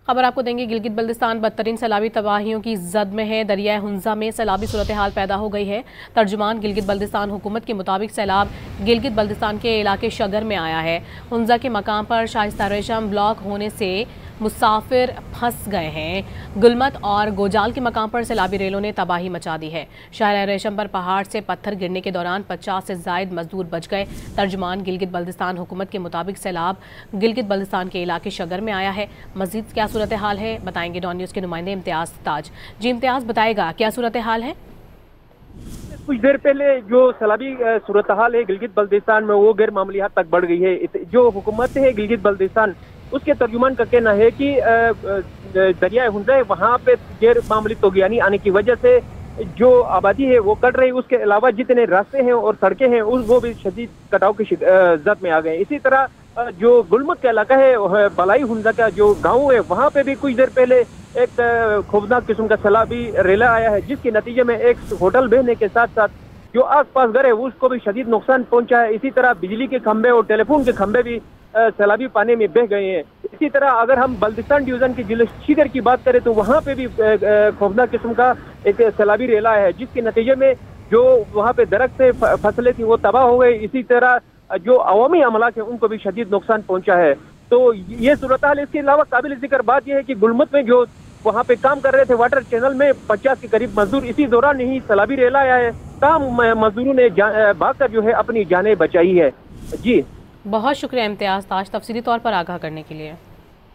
खबर आपको देंगे। गिलगित बल्तिस्तान बदतरीन सैलाबी तबाहियों की जद में है। दरियाए हुंजा में सैलाबी सूरत हाल पैदा हो गई है। तर्जुमान गिलगित बल्तिस्तान हुकूमत के मुताबिक सैलाब गिलगित बल्तिस्तान के इलाके शगर में आया है। हुंजा के मकाम पर शाइस्ता रेशम ब्लॉक होने से मुसाफिर फंस गए हैं। गुलमत और गोजाल के मकाम पर सैलाबी रेलों ने तबाही मचा दी है। शहर रेशम पर पहाड़ से पत्थर गिरने के दौरान 50 से जायद मजदूर बच गए। तर्जुमान गिलगित बल्तिस्तान हुकूमत के मुताबिक सैलाब गिलगित बल्तिस्तान के इलाके शगर में आया है। मजीद क्या सूरत हाल है बताएंगे डॉन न्यूज़ के नुमाइंदे इम्तियाज ताज। जी इम्तियाज, बताएगा क्या सूरत हाल है? कुछ देर पहले जो सैलाबी सूरत हाल है गिलगित बल्तिस्तान में वो गैर मामूली हद तक बढ़ गई है। जो हुकूमत है गिलगित बल्तिस्तान उसके तर्जुमान का कहना है कि दरियाए हुंजा है वहाँ पे गैर मामूली तोगयानी आने की वजह से जो आबादी है वो कट रही। उसके अलावा जितने रास्ते हैं और सड़कें हैं वो भी शदीद कटाव की जद में आ गए। इसी तरह जो गुलमत का इलाका है बलाई हुंजा का जो गाँव है वहाँ पे भी कुछ देर पहले एक खौफनाक किस्म का सैलाबी रेला आया है, जिसके नतीजे में एक होटल बहने के साथ साथ जो आसपास घर है उसको भी शदीद नुकसान पहुंचा है। इसी तरह बिजली के खंभे और टेलीफोन के खंभे भी सैलाबी पानी में बह गए हैं। इसी तरह अगर हम बल्तिस्तान डिवीजन की जिले श्रीनगर की बात करें तो वहाँ पे भी खौफनाक किस्म का एक सैलाबी रेला है, जिसके नतीजे में जो वहाँ पे दरख्त से फसलें थी वो तबाह हो गई। इसी तरह जो अवामी अमलाक है उनको भी शदीद नुकसान पहुंचा है। तो ये सूरत हाल। इसके अलावा काबिल जिक्र बात यह है कि गुलमत में जो वहाँ पे काम कर रहे थे वाटर चैनल में 50 के करीब मजदूर इसी दौरान ही सैलाबी रेला आया है। तमाम मजदूरों ने भागकर जो है अपनी जानें बचाई है। जी बहुत शुक्रिया इम्तियाज ताज तफसीली तौर पर आगाह करने के लिए।